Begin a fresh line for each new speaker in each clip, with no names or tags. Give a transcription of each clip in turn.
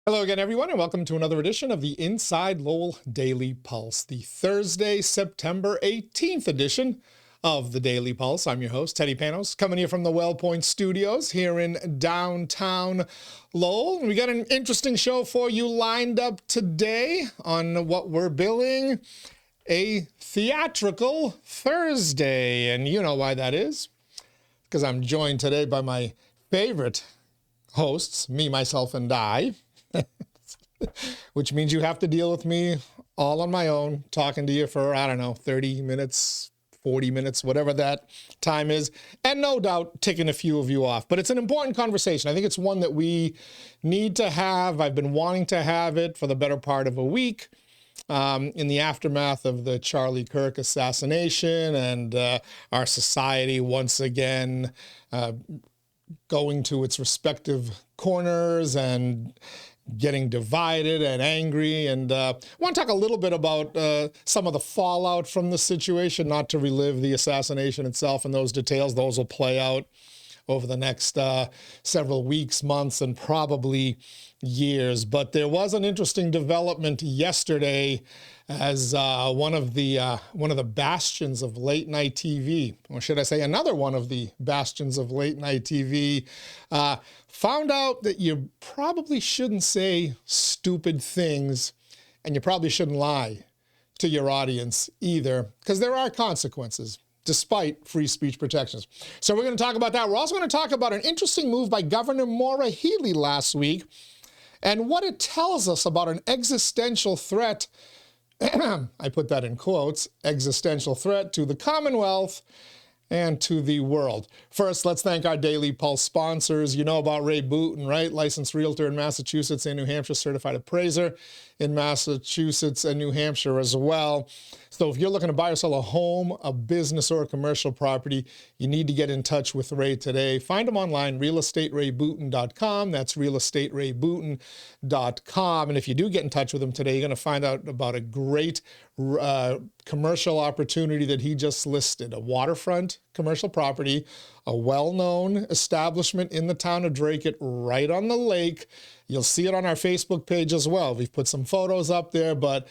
Hello again, everyone, and welcome to another edition of the Inside Lowell Daily Pulse, the Thursday, September 18th edition of the Daily Pulse. I'm your host, Teddy Panos, coming here from the WellPoint Studios here in downtown Lowell. We got an interesting show for you lined up today on what we're billing a theatrical Thursday, and you know why that is, because I'm joined today by my favorite hosts, me, myself, and I. Which means you have to deal with me all on my own, talking to you for, 30 minutes, 40 minutes, whatever that time is, and no doubt ticking a few of you off. But it's an important conversation. I think it's one that we need to have. I've been wanting to have it for the better part of a week in the aftermath of the Charlie Kirk assassination and our society once again going to its respective corners and getting divided and angry. And I want to talk a little bit about some of the fallout from the situation, not to relive the assassination itself and those details. Those will play out over the next several weeks, months, and probably years. But there was an interesting development yesterday as one of the bastions of late night TV, or should I say another one of the bastions of late night TV, found out that you probably shouldn't say stupid things, and you probably shouldn't lie to your audience either, because there are consequences despite free speech protections. So we're going to talk about that. We're also going to talk about an interesting move by Governor Maura Healey last week and what it tells us about an existential threat, I put that in quotes, existential threat to the Commonwealth and to the world. First, let's thank our Daily Pulse sponsors. You know about Ray Booten, right? Licensed realtor in Massachusetts and New Hampshire, certified appraiser in Massachusetts and New Hampshire as well. So if you're looking to buy or sell a home, a business, or a commercial property, you need to get in touch with Ray today. Find him online, realestaterayBooten.com. That's realestaterayBooten.com. And if you do get in touch with him today, you're going to find out about a great commercial opportunity that he just listed, a waterfront commercial property, a well-known establishment in the town of Dracut, right on the lake. You'll see it on our Facebook page as well. We've put some photos up there, but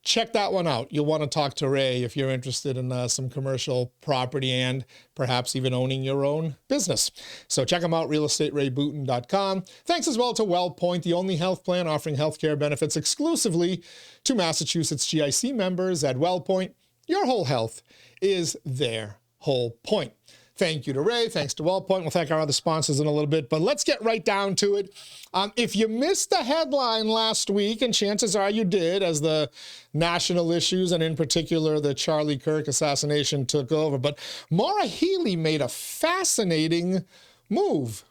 check that one out. You'll want to talk to Ray if you're interested in some commercial property and perhaps even owning your own business. So check them out, realestaterayBooten.com. Thanks as well to WellPoint, the only health plan offering healthcare benefits exclusively to Massachusetts GIC members. At WellPoint, your whole health is their whole point. Thank you to Ray. Thanks to WellPoint. We'll thank our other sponsors in a little bit, but let's get right down to it. If you missed the headline last week, and chances are you did, as the national issues and in particular the Charlie Kirk assassination took over, but Maura Healey made a fascinating move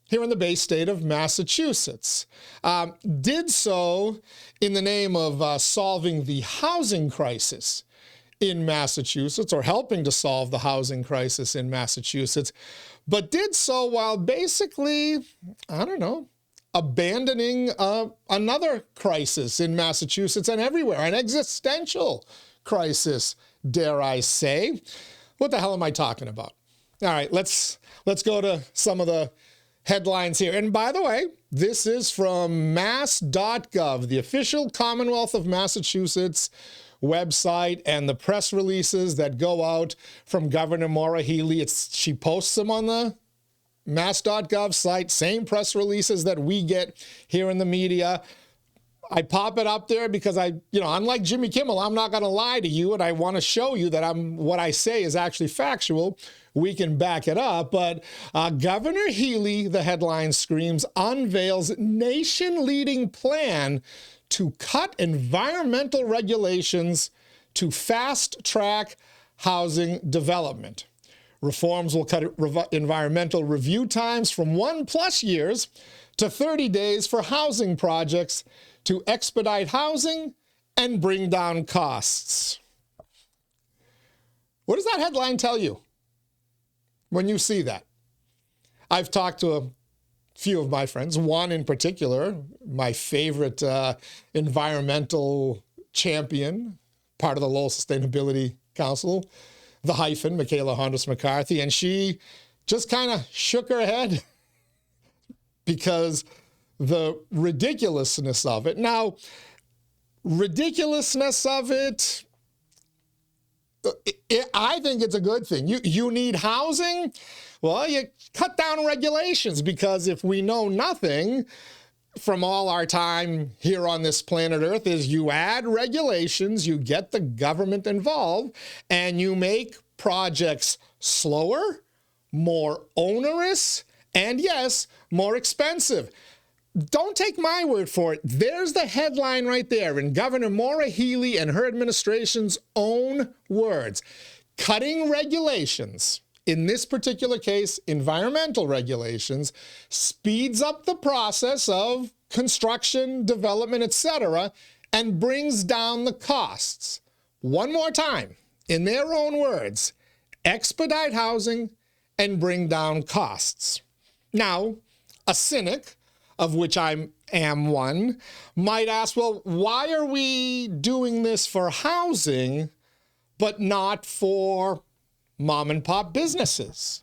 here in the Bay State of Massachusetts. Did so in the name of solving the housing crisis in Massachusetts, or helping to solve the housing crisis in Massachusetts, but did so while basically, abandoning another crisis in Massachusetts and everywhere, an existential crisis, dare I say. What the hell am I talking about? All right, let's go to some of the headlines here. And by the way, this is from mass.gov, the official Commonwealth of Massachusetts website, and the press releases that go out from Governor Maura Healey. She posts them on the mass.gov site, same press releases that we get here in the media. I pop it up there because unlike Jimmy Kimmel, I'm not going to lie to you, and I want to show you that what I say is actually factual. We can back it up, but Governor Healey, the headline screams, unveils nation-leading plan to cut environmental regulations to fast-track housing development. Reforms will cut environmental review times from 1+ years to 30 days for housing projects to expedite housing and bring down costs. What does that headline tell you when you see that? I've talked to a few of my friends, one in particular, my favorite environmental champion, part of the Lowell Sustainability Council, the hyphen, Michaela Hondas McCarthy, and she just kind of shook her head because the ridiculousness of it. Now, ridiculousness of it, I think it's a good thing. You need housing? Well, you cut down regulations, because if we know nothing from all our time here on this planet Earth, is you add regulations, you get the government involved, and you make projects slower, more onerous, and yes, more expensive. Don't take my word for it. There's the headline right there in Governor Maura Healey and her administration's own words. Cutting regulations, in this particular case, environmental regulations, speeds up the process of construction, development, etc., and brings down the costs. One more time, in their own words, expedite housing and bring down costs. Now, a cynic, of which I am one, might ask, well, why are we doing this for housing, but not for mom and pop businesses?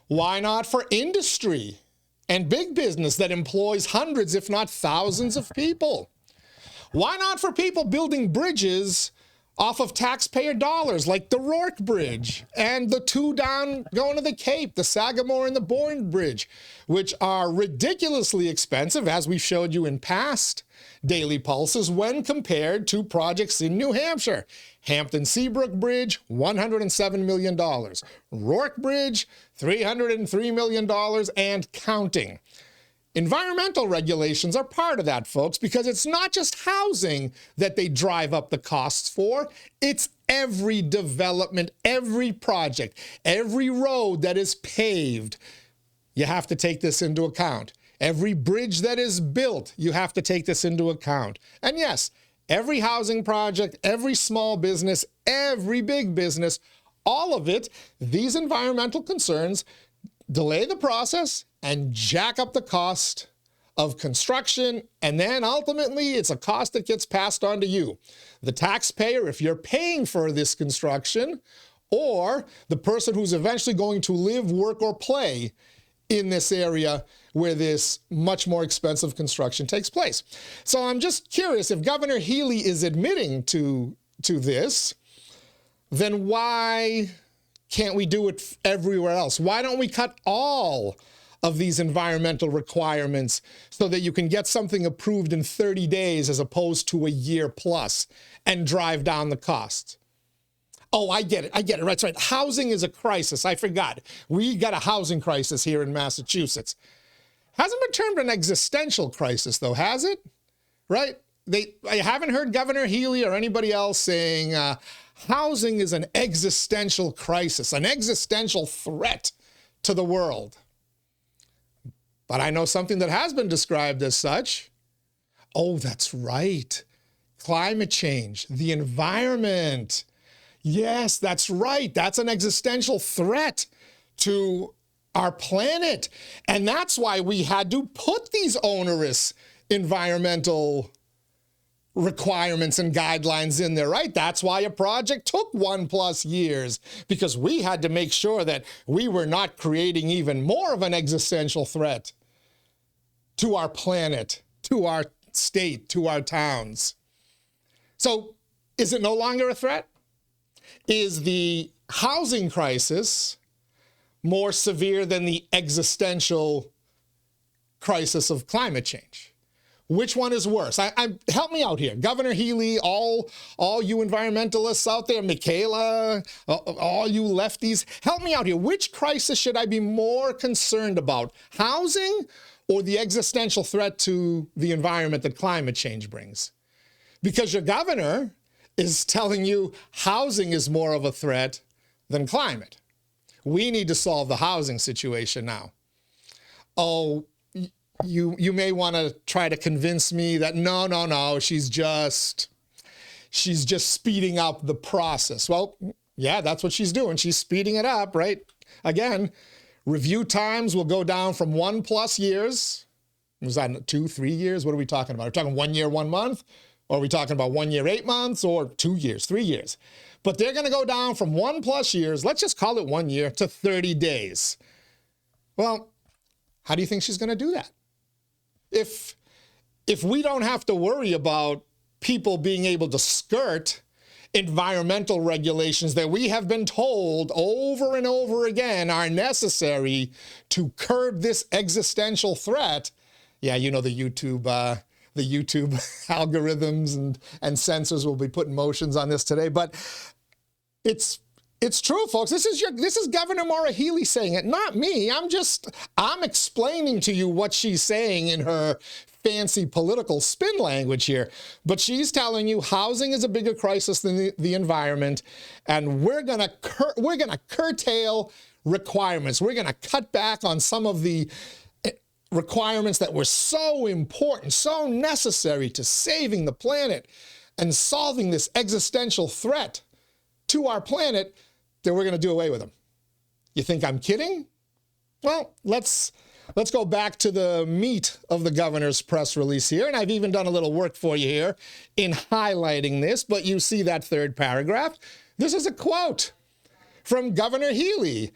Why not for industry and big business that employs hundreds, if not thousands of people? Why not for people building bridges off of taxpayer dollars, like the Rourke Bridge and the two down going to the Cape, the Sagamore and the Bourne Bridge, which are ridiculously expensive, as we showed you in past Daily Pulses, when compared to projects in New Hampshire. Hampton Seabrook Bridge, $107 million. Rourke Bridge, $303 million and counting. Environmental regulations are part of that, folks, because it's not just housing that they drive up the costs for. It's every development, every project, every road that is paved. You have to take this into account. Every bridge that is built, you have to take this into account. And yes, every housing project, every small business, every big business, all of it, these environmental concerns delay the process and jack up the cost of construction, and then ultimately it's a cost that gets passed on to you, the taxpayer, if you're paying for this construction, or the person who's eventually going to live, work, or play in this area where this much more expensive construction takes place. So I'm just curious, if Governor Healey is admitting to this, then why can't we do it everywhere else? Why don't we cut all of these environmental requirements so that you can get something approved in 30 days as opposed to a year plus and drive down the cost? Oh, I get it. That's right. Housing is a crisis. I forgot. We got a housing crisis here in Massachusetts. Hasn't been termed an existential crisis, though, has it? Right? I haven't heard Governor Healey or anybody else saying housing is an existential crisis, an existential threat to the world. But I know something that has been described as such. Oh, that's right. Climate change, the environment. Yes, that's right. That's an existential threat to our planet. And that's why we had to put these onerous environmental requirements and guidelines in there, right? That's why a project took 1+ years, because we had to make sure that we were not creating even more of an existential threat to our planet, to our state, to our towns. So is it no longer a threat? Is the housing crisis more severe than the existential crisis of climate change? Which one is worse? Help me out here. Governor Healey, all you environmentalists out there, Michaela, all you lefties, help me out here. Which crisis should I be more concerned about? Housing or the existential threat to the environment that climate change brings? Because your governor is telling you housing is more of a threat than climate. We need to solve the housing situation now. Oh, you may want to try to convince me that no, she's just speeding up the process. Well, yeah, that's what she's doing. She's speeding it up, right? Again, review times will go down from 1+ years. Was that 2-3 years? What are we talking about? Are we talking 1 year, 1 month? Or are we talking about 1 year, 8 months, or 2 years, 3 years? But they're going to go down from 1+ years, let's just call it 1 year, to 30 days. Well, how do you think she's going to do that? If we don't have to worry about people being able to skirt environmental regulations that we have been told over and over again are necessary to curb this existential threat, yeah, you know, the YouTube algorithms and censors will be putting motions on this today, but it's true, folks. This is Governor Maura Healey saying it, not me. I'm explaining to you what she's saying in her fancy political spin language here. But she's telling you housing is a bigger crisis than the environment, and we're gonna curtail requirements. We're gonna cut back on some of the requirements that were so important, so necessary to saving the planet and solving this existential threat to our planet, that we're going to do away with them. You think I'm kidding? Well, let's go back to the meat of the governor's press release here, and I've even done a little work for you here in highlighting this, but you see that third paragraph. This is a quote from Governor Healey.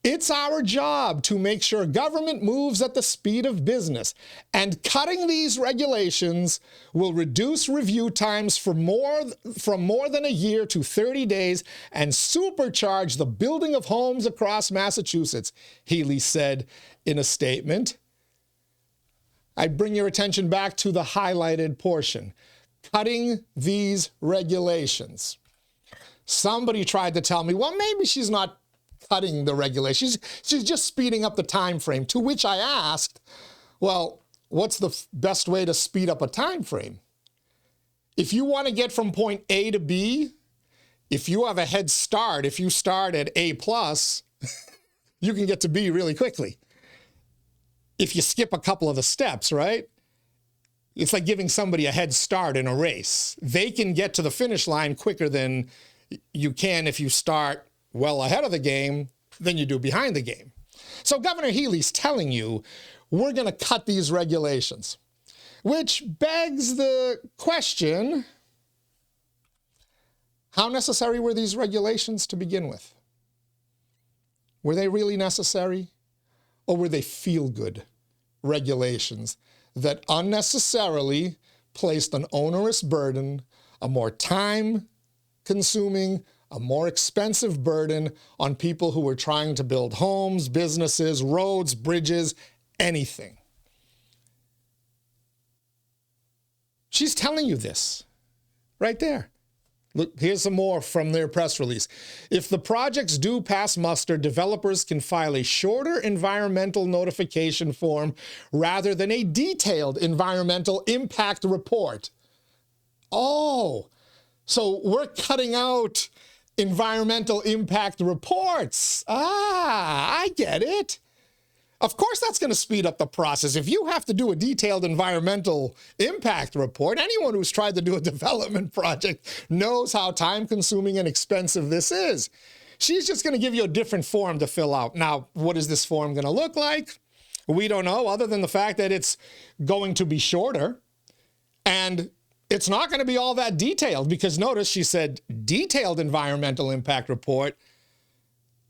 It's our job to make sure government moves at the speed of business, and cutting these regulations will reduce review times from more than a year to 30 days and supercharge the building of homes across Massachusetts, Healey said in a statement. I bring your attention back to the highlighted portion. Cutting these regulations. Somebody tried to tell me, well, maybe she's not cutting the regulations. She's just speeding up the time frame, to which I asked, well, what's the best way to speed up a time frame? If you want to get from point A to B, if you have a head start, if you start at A+, you can get to B really quickly. If you skip a couple of the steps, right? It's like giving somebody a head start in a race. They can get to the finish line quicker than you can if you start well ahead of the game than you do behind the game. So Governor Healey's telling you, we're going to cut these regulations, which begs the question, how necessary were these regulations to begin with? Were they really necessary? Or were they feel-good regulations that unnecessarily placed an onerous burden, a more time-consuming, a more expensive burden on people who were trying to build homes, businesses, roads, bridges, anything? She's telling you this right there. Look, here's some more from their press release. If the projects do pass muster, developers can file a shorter environmental notification form rather than a detailed environmental impact report. Oh, so we're cutting out environmental impact reports. I get it. Of course that's going to speed up the process. If you have to do a detailed environmental impact report, anyone who's tried to do a development project knows how time-consuming and expensive this is. She's just going to give you a different form to fill out. Now, what is this form going to look like? We don't know, other than the fact that it's going to be shorter, and it's not going to be all that detailed, because notice she said detailed environmental impact report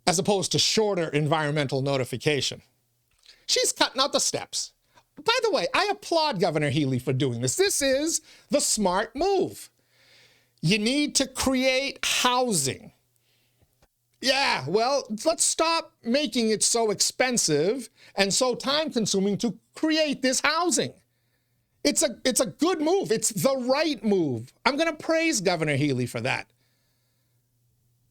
as opposed to shorter environmental notification. She's cutting out the steps. By the way, I applaud Governor Healey for doing this. This is the smart move. You need to create housing. Yeah, well, let's stop making it so expensive and so time-consuming to create this housing. It's a good move. It's the right move. I'm going to praise Governor Healey for that.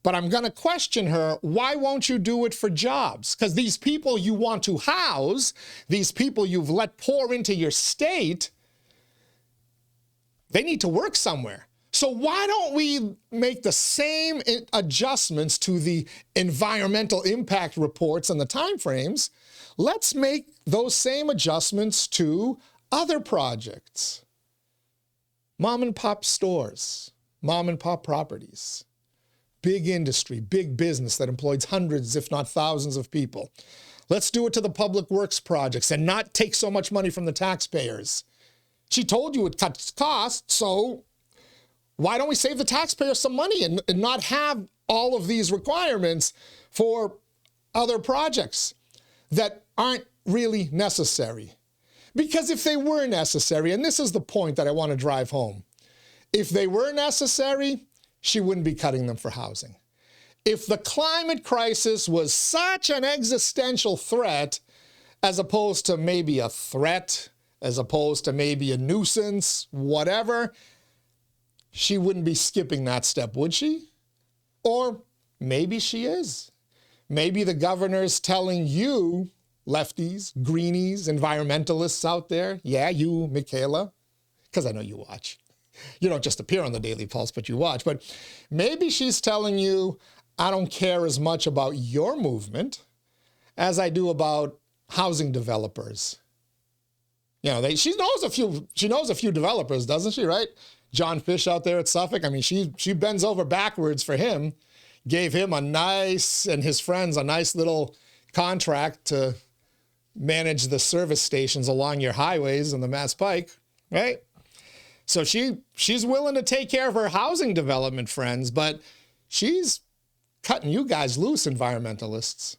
But I'm going to question her, why won't you do it for jobs? Because these people you want to house, these people you've let pour into your state, they need to work somewhere. So why don't we make the same adjustments to the environmental impact reports and the timeframes? Let's make those same adjustments to other projects. Mom and pop stores, mom and pop properties. Big industry, big business that employs hundreds, if not thousands of people. Let's do it to the public works projects and not take so much money from the taxpayers. She told you it cuts costs, so why don't we save the taxpayers some money and not have all of these requirements for other projects that aren't really necessary? Because if they were necessary, and this is the point that I want to drive home, if they were necessary, she wouldn't be cutting them for housing. If the climate crisis was such an existential threat, as opposed to maybe a threat, as opposed to maybe a nuisance, whatever, she wouldn't be skipping that step, would she? Or maybe she is. Maybe the governor's telling you, lefties, greenies, environmentalists out there, yeah, you, Michaela, because I know you watch. You don't just appear on the Daily Pulse, but you watch. But maybe she's telling you, I don't care as much about your movement as I do about housing developers. You know, she knows a few developers, doesn't she, right? John Fish out there at Suffolk. I mean, she bends over backwards for him, gave him and his friends a nice little contract to manage the service stations along your highways and the Mass Pike, right? So she's willing to take care of her housing development friends, but she's cutting you guys loose, environmentalists.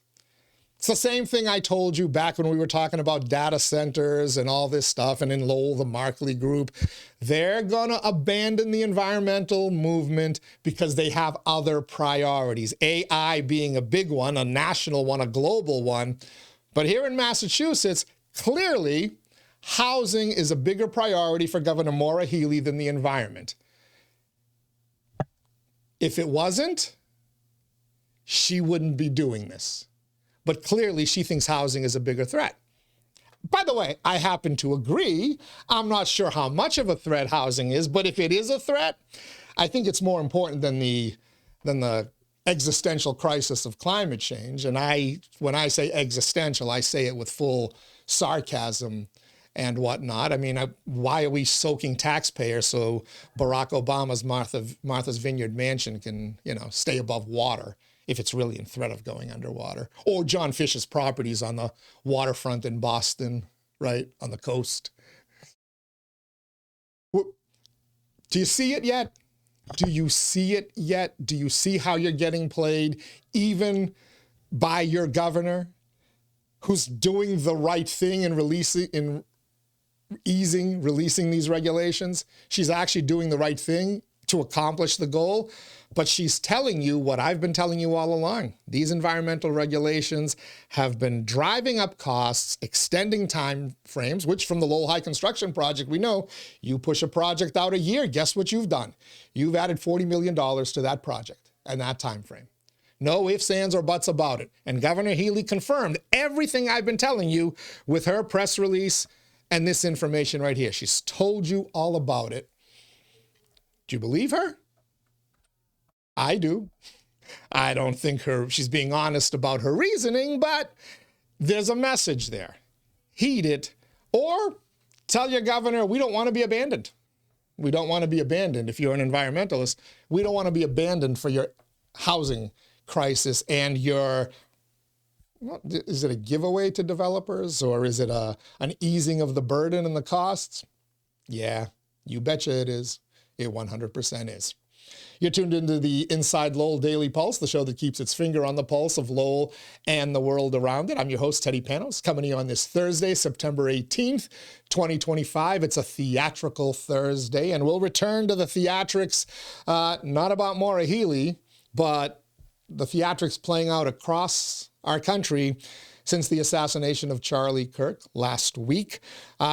It's the same thing I told you back when we were talking about data centers and all this stuff, and in Lowell, the Markley Group. They're going to abandon the environmental movement because they have other priorities, AI being a big one, a national one, a global one. But here in Massachusetts, clearly, housing is a bigger priority for Governor Maura Healey than the environment. If it wasn't, she wouldn't be doing this. But clearly, she thinks housing is a bigger threat. By the way, I happen to agree. I'm not sure how much of a threat housing is, but if it is a threat, I think it's more important than the existential crisis of climate change. And when I say existential, I say it with full sarcasm and whatnot. I mean, why are we soaking taxpayers so Barack Obama's Martha's Vineyard mansion can, stay above water if it's really in threat of going underwater? Or John Fish's properties on the waterfront in Boston, right, on the coast. Do you see it yet? Do you see it yet? Do you see how you're getting played, even by your governor, who's doing the right thing and releasing these regulations? She's actually doing the right thing to accomplish the goal, but she's telling you what I've been telling you all along. These environmental regulations have been driving up costs, extending time frames, which from the Lowell High Construction Project, we know you push a project out a year. Guess what you've done? You've added $40 million to that project and that time frame. No ifs, ands, or buts about it. And Governor Healey confirmed everything I've been telling you with her press release and this information right here. She's told you all about it. Do you believe her? I do. I don't think she's being honest about her reasoning, but there's a message there. Heed it, or tell your governor, we don't want to be abandoned. We don't want to be abandoned. If you're an environmentalist, we don't want to be abandoned for your housing crisis and is it a giveaway to developers, or is it an easing of the burden and the costs? Yeah, you betcha it is. It 100% is. You're tuned into the Inside Lowell Daily Pulse, the show that keeps its finger on the pulse of Lowell and the world around it. I'm your host, Teddy Panos, coming to you on this Thursday, September 18th, 2025. It's a theatrical Thursday, and we'll return to the theatrics, not about Maura Healey, but the theatrics playing out across our country since the assassination of Charlie Kirk last week.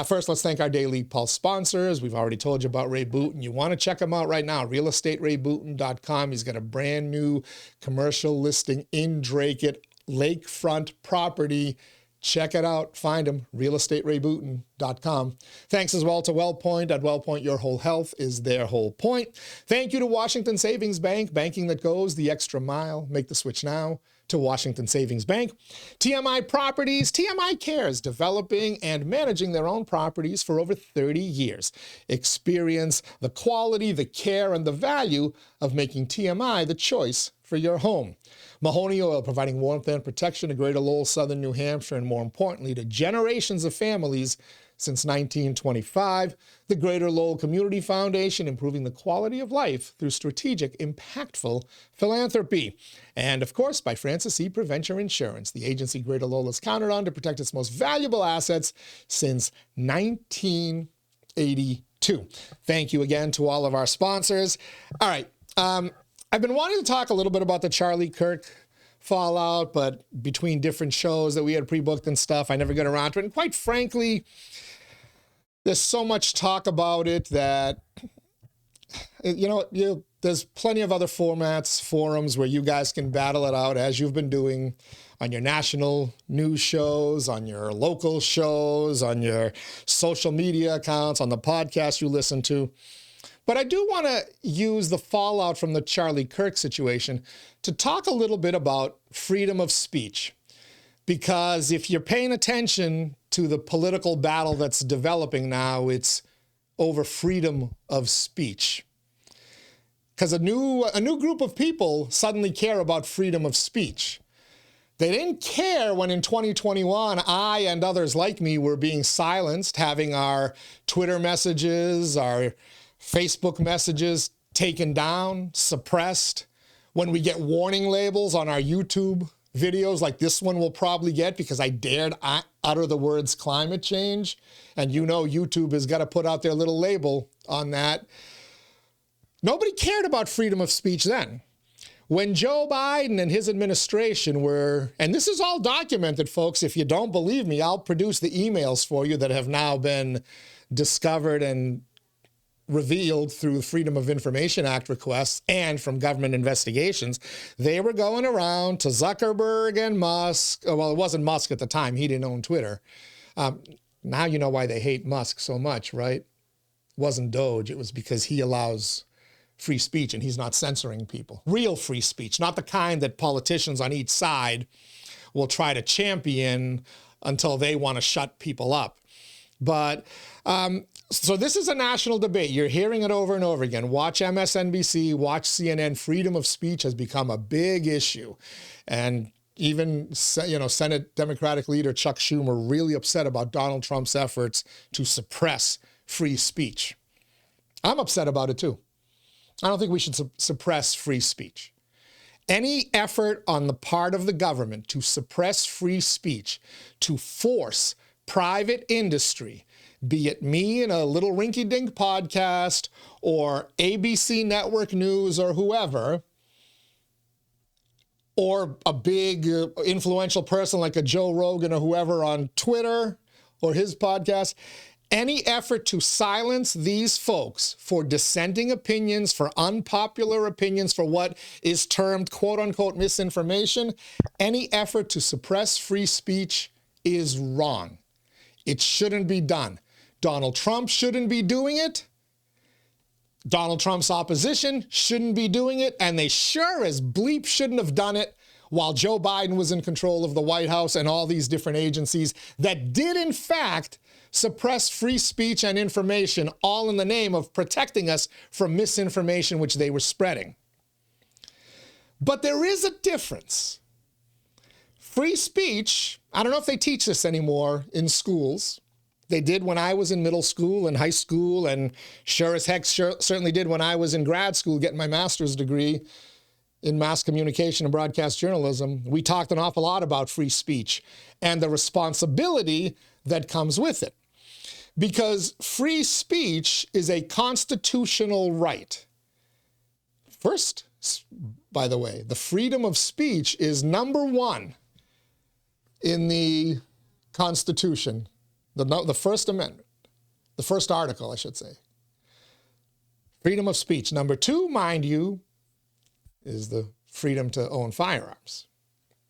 First, let's thank our Daily Pulse sponsors. We've already told you about Ray Booten. You want to check him out right now, realestaterayBooten.com. He's got a brand new commercial listing in Dracut, lakefront property. Check it out. Find him, realestaterayBooten.com. Thanks as well to WellPoint. At WellPoint, your whole health is their whole point. Thank you to Washington Savings Bank, banking that goes the extra mile. Make the switch now to Washington Savings Bank. TMI Properties, TMI Cares, developing and managing their own properties for over 30 years. Experience the quality, the care, and the value of making TMI the choice for your home. Mahoney Oil, providing warmth and protection to Greater Lowell, Southern New Hampshire, and more importantly, to generations of families since 1925. The Greater Lowell Community Foundation, improving the quality of life through strategic, impactful philanthropy. And of course, by Francis E. Preventure Insurance, the agency Greater Lowell has counted on to protect its most valuable assets since 1982. Thank you again to all of our sponsors. All right. I've been wanting to talk a little bit about the Charlie Kirk fallout, but between different shows that we had pre-booked and stuff, I never got around to it. And quite frankly, there's so much talk about it that, there's plenty of other forums where you guys can battle it out, as you've been doing on your national news shows, on your local shows, on your social media accounts, on the podcast you listen to. But I do want to use the fallout from the Charlie Kirk situation to talk a little bit about freedom of speech. Because if you're paying attention to the political battle that's developing now, it's over freedom of speech. Because a new group of people suddenly care about freedom of speech. They didn't care when in 2021, I and others like me were being silenced, having our Twitter messages, our Facebook messages taken down, suppressed, when we get warning labels on our YouTube videos like this one will probably get because I dared utter the words climate change. And YouTube has got to put out their little label on that. Nobody cared about freedom of speech then. When Joe Biden and his administration were, and this is all documented, folks, if you don't believe me, I'll produce the emails for you that have now been discovered and revealed through the Freedom of Information Act requests and from government investigations. They were going around to Zuckerberg and Musk. Well, it wasn't Musk at the time. He didn't own Twitter. Now you know why they hate Musk so much, right? It wasn't Doge. It was because he allows free speech and he's not censoring people. Real free speech, not the kind that politicians on each side will try to champion until they want to shut people up. But so this is a national debate. You're hearing it over and over again. Watch MSNBC, watch CNN. Freedom of speech has become a big issue. And even, Senate Democratic leader Chuck Schumer really upset about Donald Trump's efforts to suppress free speech. I'm upset about it too. I don't think we should suppress free speech. Any effort on the part of the government to suppress free speech, to force private industry, be it me in a little rinky-dink podcast or ABC Network News or whoever, or a big influential person like a Joe Rogan or whoever on Twitter or his podcast, any effort to silence these folks for dissenting opinions, for unpopular opinions, for what is termed quote-unquote misinformation, any effort to suppress free speech is wrong. It shouldn't be done. Donald Trump shouldn't be doing it. Donald Trump's opposition shouldn't be doing it. And they sure as bleep shouldn't have done it while Joe Biden was in control of the White House and all these different agencies that did, in fact, suppress free speech and information, all in the name of protecting us from misinformation which they were spreading. But there is a difference. Free speech, I don't know if they teach this anymore in schools. They did when I was in middle school and high school, and sure as heck certainly did when I was in grad school getting my master's degree in mass communication and broadcast journalism. We talked an awful lot about free speech and the responsibility that comes with it. Because free speech is a constitutional right. First, by the way, the freedom of speech is number one in the Constitution, the First Amendment, the first article, I should say. Freedom of speech. Number two, mind you, is the freedom to own firearms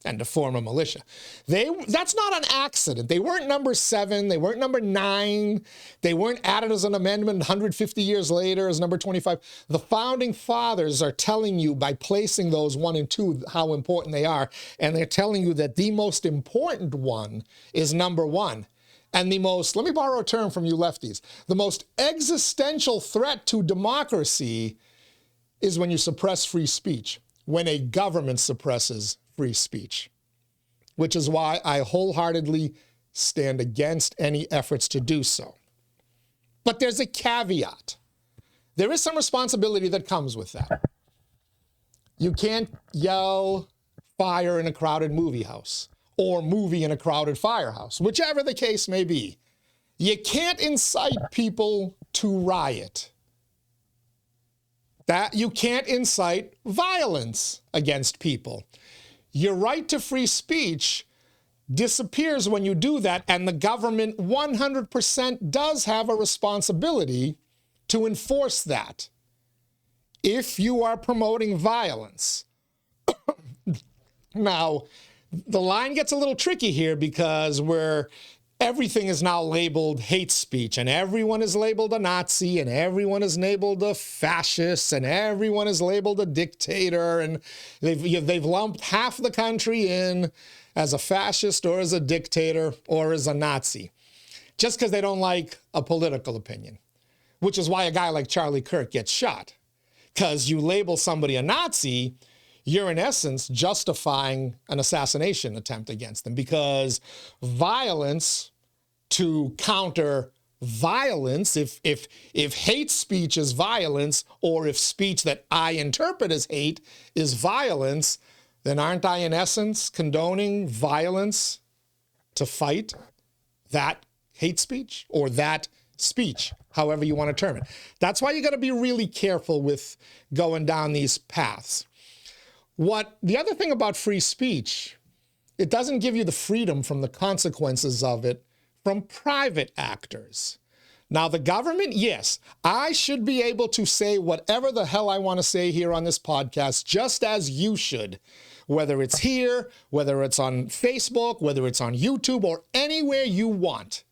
and to form a militia. That's not an accident. They weren't number 7. They weren't number 9. They weren't added as an amendment 150 years later as number 25. The founding fathers are telling you by placing those 1 and 2 how important they are. And they're telling you that the most important one is number 1. And the most, let me borrow a term from you lefties, the most existential threat to democracy is when you suppress free speech. when a government suppresses free speech, which is why I wholeheartedly stand against any efforts to do so. But there's a caveat. There is some responsibility that comes with that. You can't yell fire in a crowded movie house or movie in a crowded firehouse, whichever the case may be. You can't incite people to riot. That you can't incite violence against people. Your right to free speech disappears when you do that, and the government 100% does have a responsibility to enforce that. If you are promoting violence. Now, the line gets a little tricky here because everything is now labeled hate speech, and everyone is labeled a Nazi, and everyone is labeled a fascist, and everyone is labeled a dictator, and they've lumped half the country in as a fascist or as a dictator or as a Nazi, just because they don't like a political opinion, which is why a guy like Charlie Kirk gets shot. Because you label somebody a Nazi, you're in essence justifying an assassination attempt against them, because violence to counter violence, if hate speech is violence, or if speech that I interpret as hate is violence, then aren't I in essence condoning violence to fight that hate speech or that speech, however you want to term it? That's why you got to be really careful with going down these paths. The other thing about free speech, it doesn't give you the freedom from the consequences of it from private actors. Now, the government, yes, I should be able to say whatever the hell I want to say here on this podcast, just as you should, whether it's here, whether it's on Facebook, whether it's on YouTube, or anywhere you want.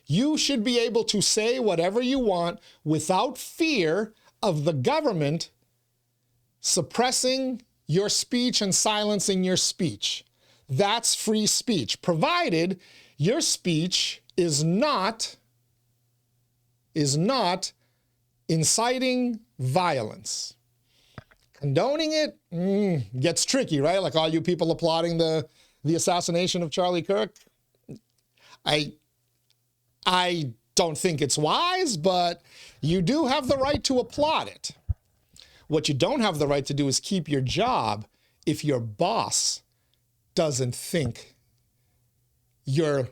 You should be able to say whatever you want without fear of the government suppressing your speech and silencing your speech. That's free speech, provided your speech is not inciting violence. Condoning it gets tricky, right? Like all you people applauding the assassination of Charlie Kirk. I don't think it's wise, but you do have the right to applaud it. What you don't have the right to do is keep your job if your boss doesn't think your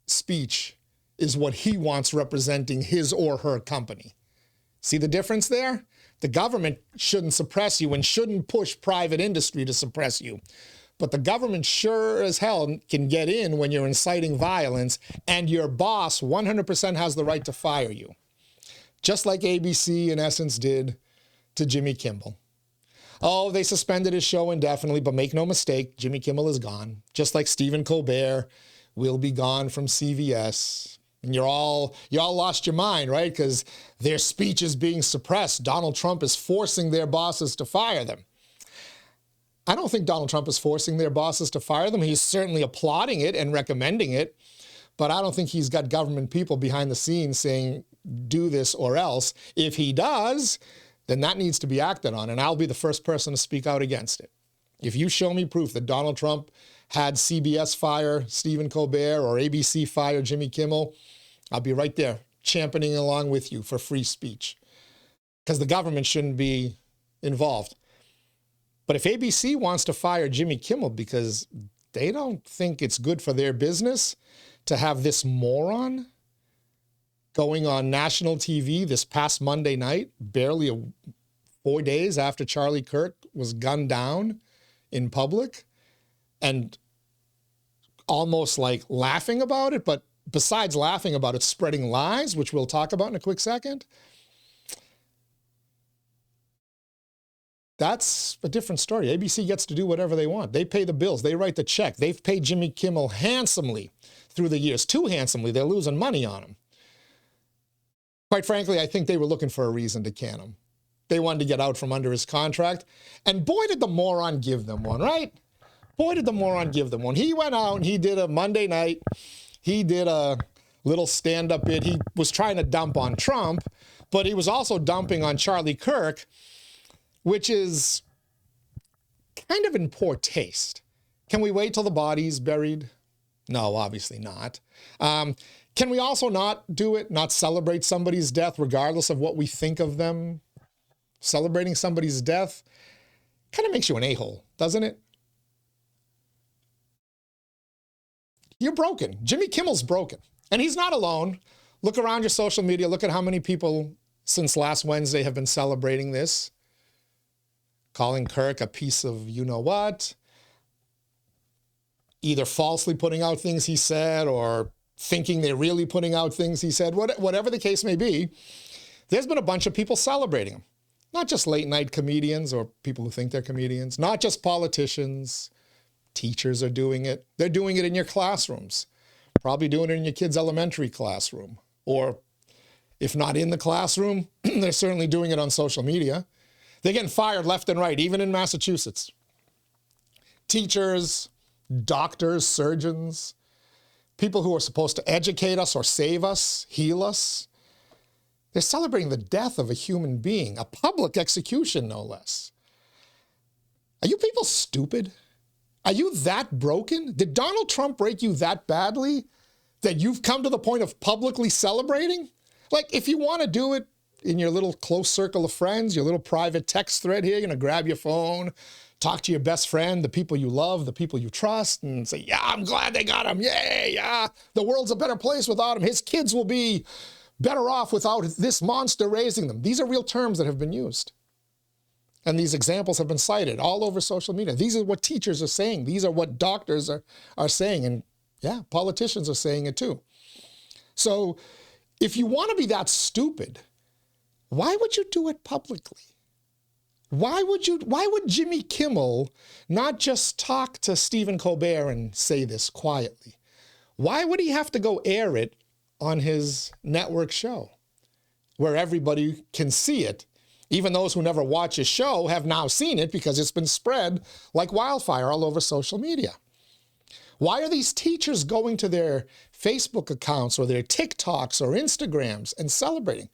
speech is what he wants representing his or her company. See the difference there? The government shouldn't suppress you and shouldn't push private industry to suppress you. But the government sure as hell can get in when you're inciting violence, and your boss 100% has the right to fire you. Just like ABC in essence did to Jimmy Kimmel. Oh, they suspended his show indefinitely, but make no mistake, Jimmy Kimmel is gone. Just like Stephen Colbert will be gone from CBS. And you all lost your mind, right? Because their speech is being suppressed. Donald Trump is forcing their bosses to fire them. I don't think Donald Trump is forcing their bosses to fire them. He's certainly applauding it and recommending it, but I don't think he's got government people behind the scenes saying, do this or else. If he does, then that needs to be acted on, and I'll be the first person to speak out against it. If you show me proof that Donald Trump had CBS fire Stephen Colbert or ABC fire Jimmy Kimmel, I'll be right there championing along with you for free speech, because the government shouldn't be involved. But if ABC wants to fire Jimmy Kimmel because they don't think it's good for their business to have this moron going on national TV this past Monday night, barely 4 days after Charlie Kirk was gunned down in public, and almost like laughing about it, but besides laughing about it, spreading lies, which we'll talk about in a quick second, that's a different story. ABC gets to do whatever they want. They pay the bills. They write the check. They've paid Jimmy Kimmel handsomely through the years, too handsomely. They're losing money on him. Quite frankly, I think they were looking for a reason to can him. They wanted to get out from under his contract. And boy, did the moron give them one, right? Boy, did the moron give them one. He went out and he did a Monday night. He did a little stand-up bit. He was trying to dump on Trump, but he was also dumping on Charlie Kirk, which is kind of in poor taste. Can we wait till the body's buried? No, obviously not. Can we also not do it, not celebrate somebody's death regardless of what we think of them? Celebrating somebody's death kind of makes you an a-hole, doesn't it? You're broken. Jimmy Kimmel's broken. And he's not alone. Look around your social media. Look at how many people since last Wednesday have been celebrating this. Calling Kirk a piece of you-know-what. Either falsely putting out things he said or thinking they're really putting out things he said. Whatever the case may be, there's been a bunch of people celebrating him. Not just late-night comedians or people who think they're comedians. Not just politicians. Teachers are doing it. They're doing it in your classrooms. Probably doing it in your kid's elementary classroom. Or if not in the classroom, they're certainly doing it on social media. They're getting fired left and right, even in Massachusetts. Teachers, doctors, surgeons, people who are supposed to educate us or save us, heal us. They're celebrating the death of a human being, a public execution, no less. Are you people stupid? Are you that broken? Did Donald Trump break you that badly that you've come to the point of publicly celebrating? Like, if you want to do it in your little close circle of friends, your little private text thread here, you're going to grab your phone, talk to your best friend, the people you love, the people you trust, and say, yeah, I'm glad they got him. Yay, yeah, the world's a better place without him. His kids will be better off without this monster raising them. These are real terms that have been used. And these examples have been cited all over social media. These are what teachers are saying. These are what doctors are saying. And yeah, politicians are saying it too. So if you want to be that stupid, why would you do it publicly? Why would Jimmy Kimmel not just talk to Stephen Colbert and say this quietly? Why would he have to go air it on his network show where everybody can see it? Even those who never watch his show have now seen it because it's been spread like wildfire all over social media. Why are these teachers going to their Facebook accounts or their TikToks or Instagrams and celebrating?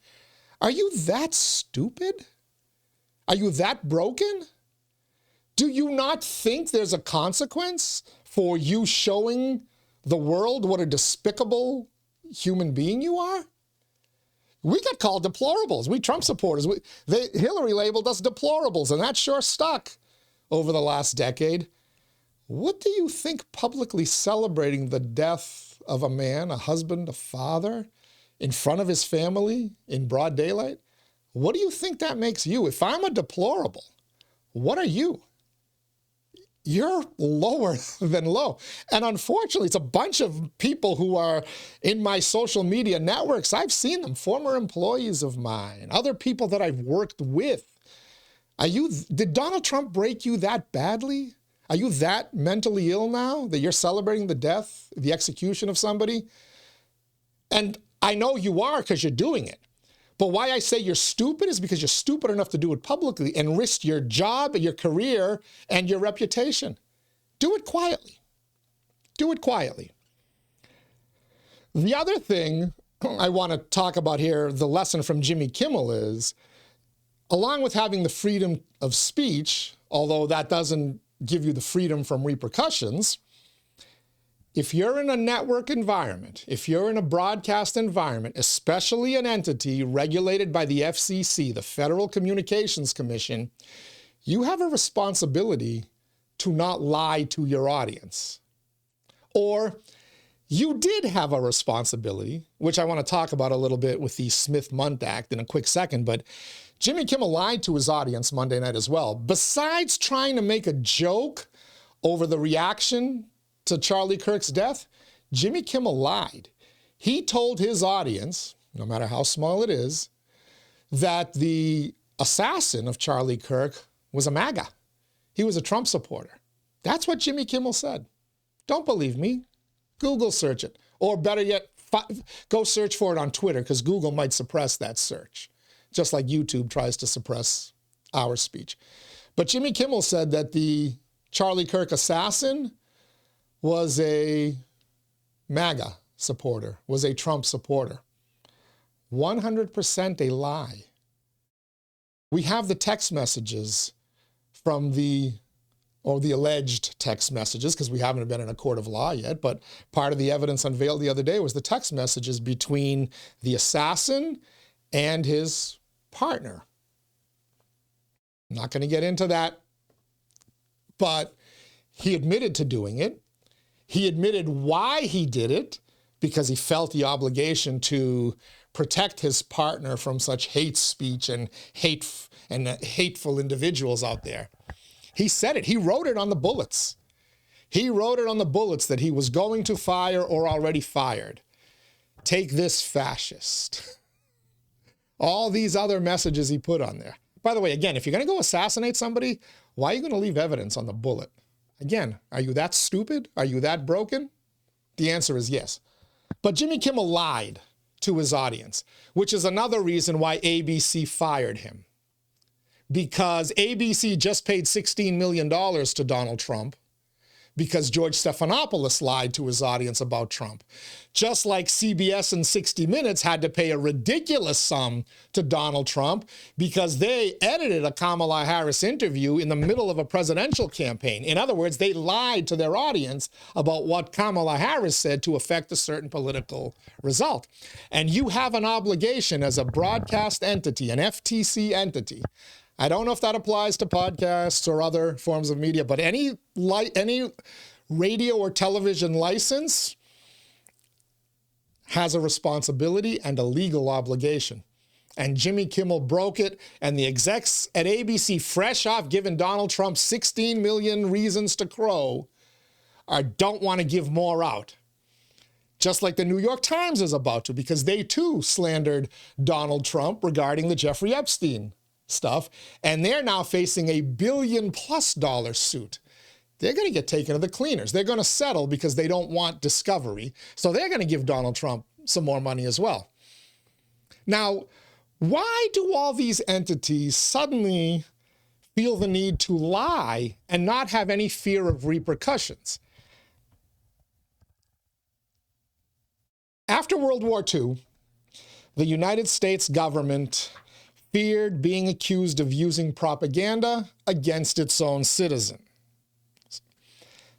Are you that stupid? Are you that broken? Do you not think there's a consequence for you showing the world what a despicable human being you are? We got called deplorables. We Trump supporters. Hillary labeled us deplorables, and that sure stuck over the last decade. What do you think publicly celebrating the death of a man, a husband, a father, in front of his family in broad daylight? What do you think that makes you? If I'm a deplorable, what are you? You're lower than low. And unfortunately, it's a bunch of people who are in my social media networks. I've seen them, former employees of mine, other people that I've worked with. Did Donald Trump break you that badly? Are you that mentally ill now that you're celebrating the death, the execution of somebody? And I know you are because you're doing it. But why I say you're stupid is because you're stupid enough to do it publicly and risk your job, your career, and your reputation. Do it quietly. Do it quietly. The other thing I want to talk about here, the lesson from Jimmy Kimmel is, along with having the freedom of speech, although that doesn't give you the freedom from repercussions, if you're in a network environment, if you're in a broadcast environment, especially an entity regulated by the FCC, the Federal Communications Commission, you have a responsibility to not lie to your audience. Or you did have a responsibility, which I want to talk about a little bit with the Smith-Mundt Act in a quick second, but Jimmy Kimmel lied to his audience Monday night as well. Besides trying to make a joke over the reaction to Charlie Kirk's death, Jimmy Kimmel lied. He told his audience, no matter how small it is, that the assassin of Charlie Kirk was a MAGA. He was a Trump supporter. That's what Jimmy Kimmel said. Don't believe me? Google search it. Or better yet, go search for it on Twitter, because Google might suppress that search, just like YouTube tries to suppress our speech. But Jimmy Kimmel said that the Charlie Kirk assassin was a MAGA supporter, was a Trump supporter. 100% a lie. We have the text messages from the or the alleged text messages, because we haven't been in a court of law yet, but part of the evidence unveiled the other day was the text messages between the assassin and his partner. I'm not going to get into that, but he admitted to doing it. He admitted why he did it, because he felt the obligation to protect his partner from such hate speech and hateful individuals out there. He said it. He wrote it on the bullets. He wrote it on the bullets that he was going to fire or already fired. Take this, fascist. All these other messages he put on there. By the way, again, if you're going to go assassinate somebody, why are you going to leave evidence on the bullet? Again, are you that stupid? Are you that broken? The answer is yes. But Jimmy Kimmel lied to his audience, which is another reason why ABC fired him. Because ABC just paid $16 million to Donald Trump because George Stephanopoulos lied to his audience about Trump. Just like CBS and 60 Minutes had to pay a ridiculous sum to Donald Trump because they edited a Kamala Harris interview in the middle of a presidential campaign. In other words, they lied to their audience about what Kamala Harris said to affect a certain political result. And you have an obligation as a broadcast entity, an FTC entity. I don't know if that applies to podcasts or other forms of media, but any radio or television license has a responsibility and a legal obligation. And Jimmy Kimmel broke it, and the execs at ABC, fresh off giving Donald Trump 16 million reasons to crow, don't want to give more out. Just like the New York Times is about to, because they too slandered Donald Trump regarding the Jeffrey Epstein stuff, and they're now facing $1 billion+ suit. They're going to get taken to the cleaners. They're going to settle because they don't want discovery. So they're going to give Donald Trump some more money as well. Now, why do all these entities suddenly feel the need to lie and not have any fear of repercussions? After World War II, the United States government feared being accused of using propaganda against its own citizens.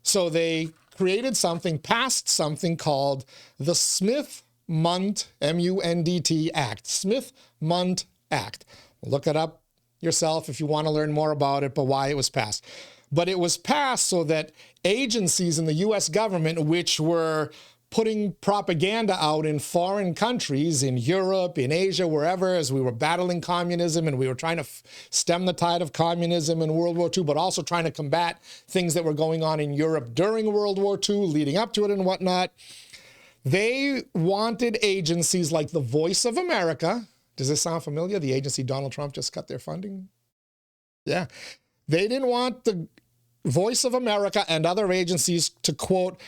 So they created passed something called the Smith-Mundt, M-U-N-D-T Act, Smith-Mundt Act. Look it up yourself if you want to learn more about it, but why it was passed. But it was passed so that agencies in the U.S. government, which were putting propaganda out in foreign countries, in Europe, in Asia, wherever, as we were battling communism and we were trying to stem the tide of communism in World War II, but also trying to combat things that were going on in Europe during World War II, leading up to it and whatnot. They wanted agencies like the Voice of America. Does this sound familiar? The agency Donald Trump just cut their funding? Yeah. They didn't want the Voice of America and other agencies to, quote,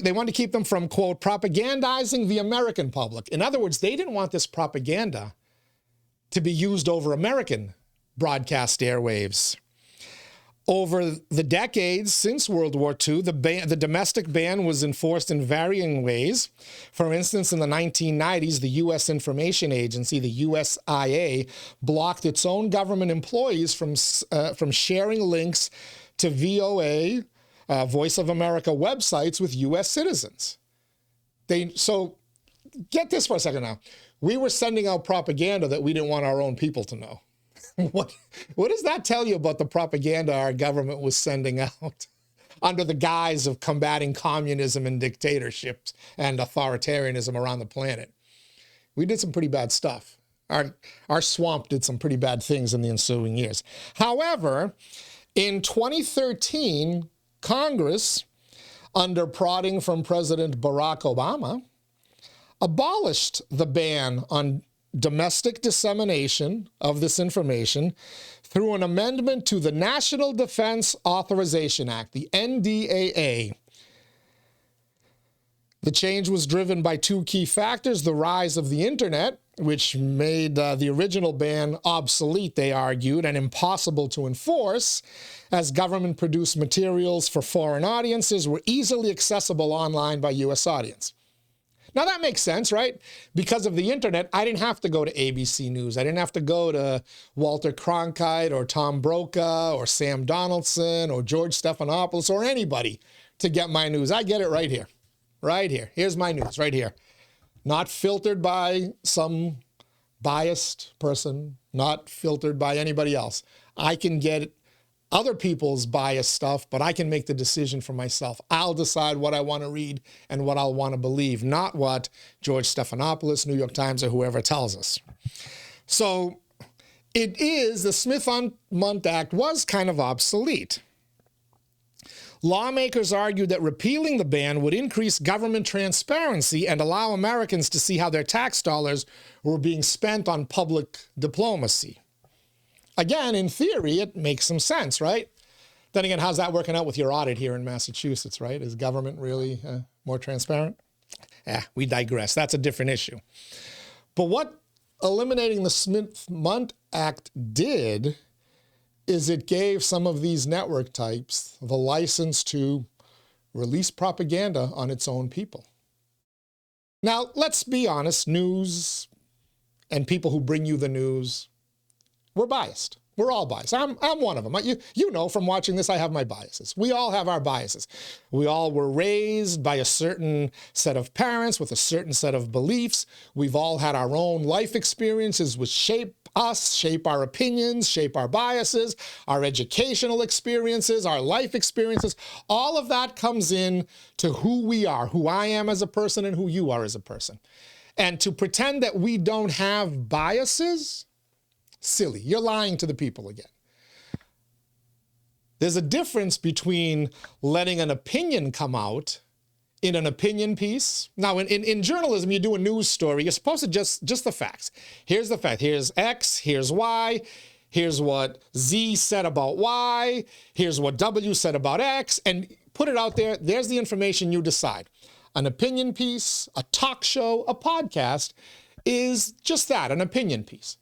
they wanted to keep them from, quote, propagandizing the American public. In other words, they didn't want this propaganda to be used over American broadcast airwaves. Over the decades since World War II, the domestic ban was enforced in varying ways. For instance, in the 1990s, the U.S. Information Agency, the USIA, blocked its own government employees from sharing links to VOA, Voice of America websites with U.S. citizens. So get this for a second now. We were sending out propaganda that we didn't want our own people to know. What does that tell you about the propaganda our government was sending out under the guise of combating communism and dictatorships and authoritarianism around the planet? We did some pretty bad stuff. Our swamp did some pretty bad things in the ensuing years. However, in 2013, Congress, under prodding from President Barack Obama, abolished the ban on domestic dissemination of this information through an amendment to the National Defense Authorization Act, the NDAA. The change was driven by two key factors: the rise of the internet, which made the original ban obsolete, they argued, and impossible to enforce, as government-produced materials for foreign audiences were easily accessible online by U.S. audience. Now that makes sense, right? Because of the internet, I didn't have to go to ABC News. I didn't have to go to Walter Cronkite or Tom Brokaw or Sam Donaldson or George Stephanopoulos or anybody to get my news. I get it right here. Right here. Here's my news right here. Not filtered by some biased person, not filtered by anybody else. I can get other people's biased stuff, but I can make the decision for myself. I'll decide what I want to read and what I'll want to believe, not what George Stephanopoulos, New York Times, or whoever tells us. So it is, the Smith-Mundt Act was kind of obsolete. Lawmakers argued that repealing the ban would increase government transparency and allow Americans to see how their tax dollars were being spent on public diplomacy. Again, in theory, it makes some sense, right? Then again, how's that working out with your audit here in Massachusetts, right? Is government really more transparent? We digress. That's a different issue. But what eliminating the Smith-Mundt Act did is it gave some of these network types the license to release propaganda on its own people. Now, let's be honest, news and people who bring you the news, we're biased. We're all biased. I'm one of them. You know from watching this, I have my biases. We all have our biases. We all were raised by a certain set of parents with a certain set of beliefs. We've all had our own life experiences which shape us, shape our opinions, shape our biases, our educational experiences, our life experiences. All of that comes in to who we are, who I am as a person and who you are as a person. And to pretend that we don't have biases, silly. You're lying to the people again. There's a difference between letting an opinion come out in an opinion piece. Now, in journalism, you do a news story. You're supposed to just the facts. Here's the fact. Here's X. Here's Y. Here's what Z said about Y. Here's what W said about X. And put it out there. There's the information you decide. An opinion piece, a talk show, a podcast is just that, an opinion piece.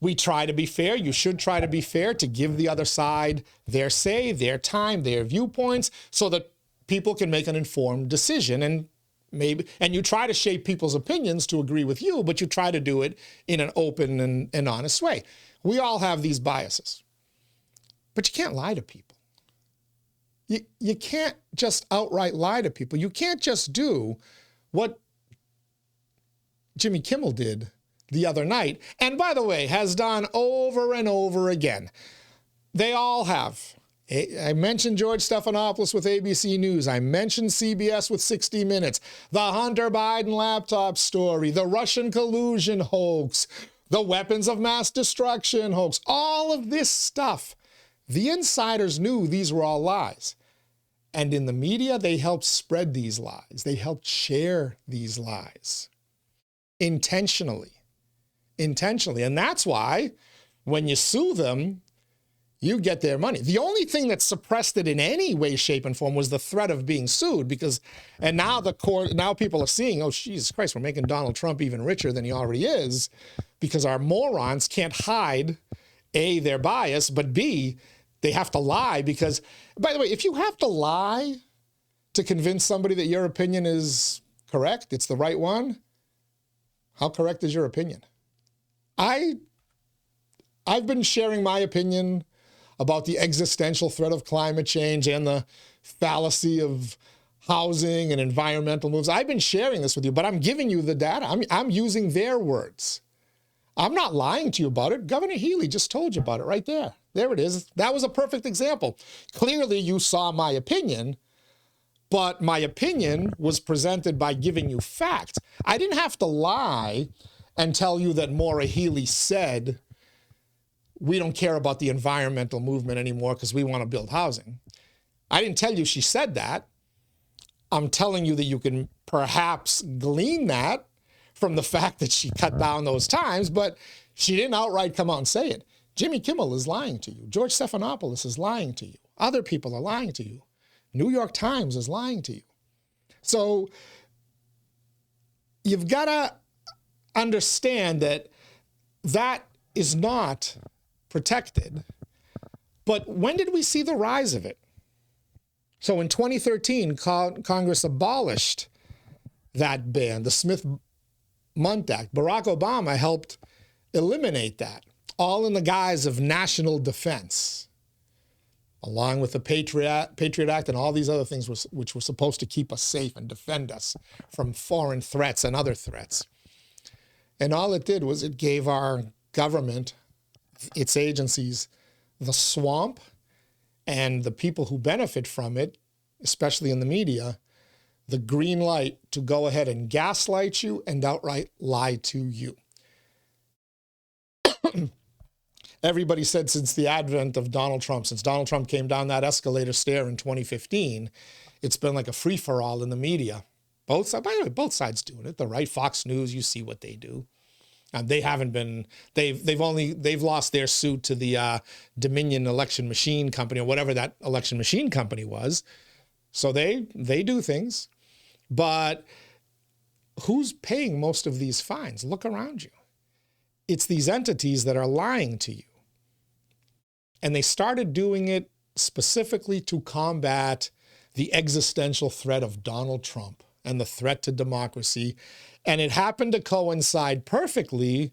We try to be fair. You should try to be fair, to give the other side their say, their time, their viewpoints, so that people can make an informed decision. And you try to shape people's opinions to agree with you, but you try to do it in an open and honest way. We all have these biases, but you can't lie to people. You can't just outright lie to people. You can't just do what Jimmy Kimmel did the other night, and by the way, has done over and over again. They all have. I mentioned George Stephanopoulos with ABC News. I mentioned CBS with 60 Minutes. The Hunter Biden laptop story, the Russian collusion hoax, the weapons of mass destruction hoax, all of this stuff. The insiders knew these were all lies. And in the media, they helped spread these lies. They helped share these lies intentionally. And that's why when you sue them, you get their money. The only thing that suppressed it in any way, shape, and form was the threat of being sued, and now people are seeing, oh, Jesus Christ, we're making Donald Trump even richer than he already is, because our morons can't hide, A, their bias, but B, they have to lie because, by the way, if you have to lie to convince somebody that your opinion is correct, it's the right one, how correct is your opinion? I've been sharing my opinion about the existential threat of climate change and the fallacy of housing and environmental moves. I've been sharing this with you, but I'm giving you the data. I'm using their words. I'm not lying to you about it. Governor Healey just told you about it right there. There it is. That was a perfect example. Clearly, you saw my opinion, but my opinion was presented by giving you facts. I didn't have to lie and tell you that Maura Healey said, we don't care about the environmental movement anymore because we want to build housing. I didn't tell you she said that. I'm telling you that you can perhaps glean that from the fact that she cut down those times, but she didn't outright come out and say it. Jimmy Kimmel is lying to you. George Stephanopoulos is lying to you. Other people are lying to you. New York Times is lying to you. So you've got to understand that that is not protected. But when did we see the rise of it? So in 2013, Congress abolished that ban, the Smith-Mundt Act. Barack Obama helped eliminate that, all in the guise of national defense, along with the Patriot Act and all these other things which were supposed to keep us safe and defend us from foreign threats and other threats. And all it did was it gave our government, its agencies, the swamp, and the people who benefit from it, especially in the media, the green light to go ahead and gaslight you and outright lie to you. Everybody said since the advent of Donald Trump, since Donald Trump came down that escalator stair in 2015, it's been like a free-for-all in the media. Both sides, by the way, both sides doing it. The right, Fox News, you see what they do. They haven't been, they've lost their suit to the Dominion election machine company, or whatever that election machine company was. So they do things. But who's paying most of these fines? Look around you. It's these entities that are lying to you. And they started doing it specifically to combat the existential threat of Donald Trump and the threat to democracy. And it happened to coincide perfectly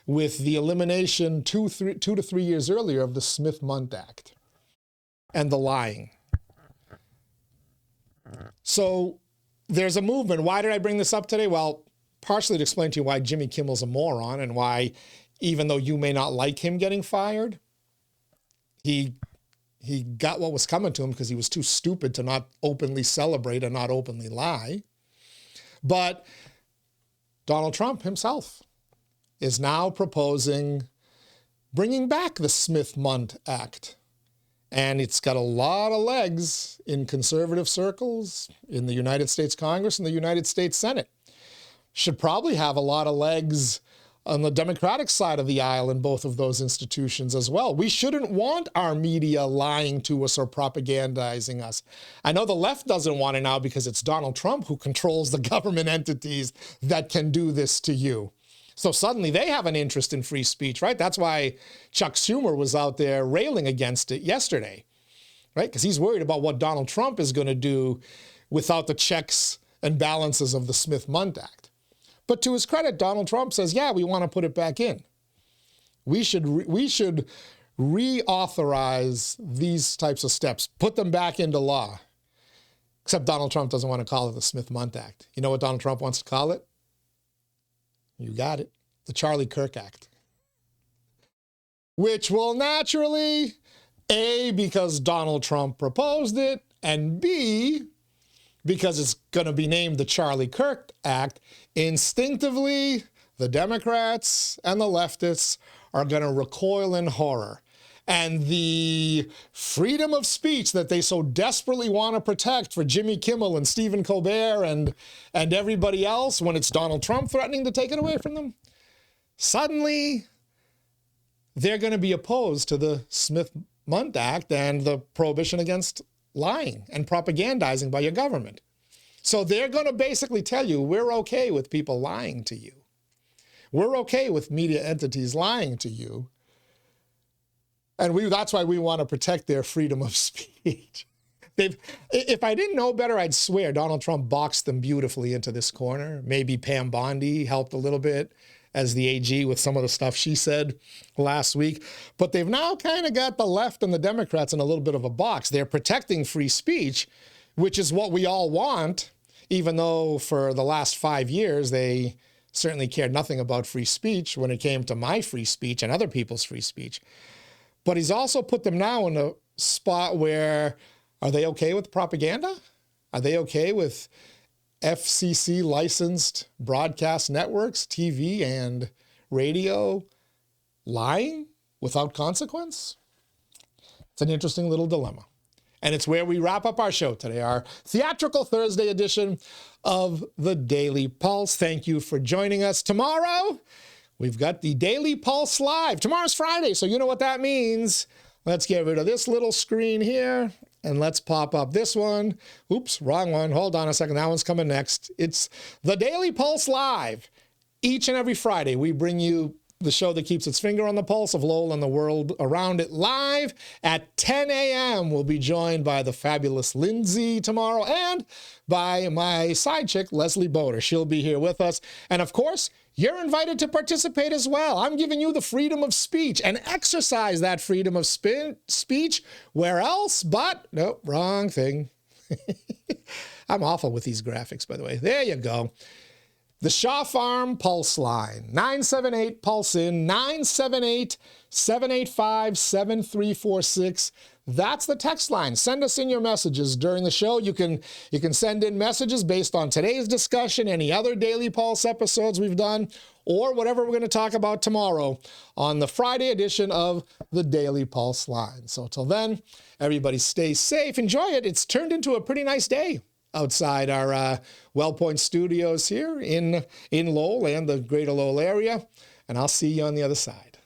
with the elimination 2 to 3 years earlier of the Smith-Mundt Act and the lying. So there's a movement. Why did I bring this up today? Well, partially to explain to you why Jimmy Kimmel's a moron and why, even though you may not like him getting fired, he got what was coming to him because he was too stupid to not openly celebrate and not openly lie. But Donald Trump himself is now proposing bringing back the Smith-Mundt Act. And it's got a lot of legs in conservative circles, in the United States Congress and the United States Senate. Should probably have a lot of legs on the Democratic side of the aisle in both of those institutions as well. We shouldn't want our media lying to us or propagandizing us. I know the left doesn't want it now because it's Donald Trump who controls the government entities that can do this to you. So suddenly they have an interest in free speech, right? That's why Chuck Schumer was out there railing against it yesterday, right? Because he's worried about what Donald Trump is going to do without the checks and balances of the Smith-Mundt Act. But to his credit, Donald Trump says, yeah, we want to put it back in. We should reauthorize these types of steps, put them back into law. Except Donald Trump doesn't want to call it the Smith-Mundt Act. You know what Donald Trump wants to call it? You got it. The Charlie Kirk Act. Which will naturally, A, because Donald Trump proposed it, and B, because it's going to be named the Charlie Kirk Act, instinctively, the Democrats and the leftists are going to recoil in horror. And the freedom of speech that they so desperately want to protect for Jimmy Kimmel and Stephen Colbert and everybody else, when it's Donald Trump threatening to take it away from them, suddenly they're going to be opposed to the Smith-Mundt Act and the prohibition against lying and propagandizing by your government. So they're going to basically tell you, we're okay with people lying to you. We're okay with media entities lying to you. And that's why we want to protect their freedom of speech. If I didn't know better, I'd swear Donald Trump boxed them beautifully into this corner. Maybe Pam Bondi helped a little bit as the AG with some of the stuff she said last week. But they've now kind of got the left and the Democrats in a little bit of a box. They're protecting free speech, which is what we all want, even though for the last 5 years, they certainly cared nothing about free speech when it came to my free speech and other people's free speech. But he's also put them now in a spot where, are they okay with propaganda? Are they okay with FCC licensed broadcast networks, TV and radio, lying without consequence? It's an interesting little dilemma. And it's where we wrap up our show today, our theatrical Thursday edition of the Daily Pulse. Thank you for joining us. Tomorrow, we've got the Daily Pulse Live. Tomorrow's Friday, so you know what that means. Let's get rid of this little screen here, and let's pop up this one. Oops, wrong one. Hold on a second. That one's coming next. It's the Daily Pulse Live. Each and every Friday, we bring you the show that keeps its finger on the pulse of Lowell and the world around it, live at 10 a.m. We'll be joined by the fabulous Lindsay tomorrow and by my side chick, Leslie Boder. She'll be here with us. And of course, you're invited to participate as well. I'm giving you the freedom of speech, and exercise that freedom of speech where else but, nope, wrong thing. I'm awful with these graphics, by the way. There you go. The Shaw Farm Pulse Line, 978-PULSE-IN, 978-785-7346. That's the text line. Send us in your messages during the show. You can send in messages based on today's discussion, any other Daily Pulse episodes we've done, or whatever we're going to talk about tomorrow on the Friday edition of the Daily Pulse Line. So till then, everybody stay safe. Enjoy it. It's turned into a pretty nice day outside our WellPoint studios here in Lowell and the greater Lowell area. And I'll see you on the other side.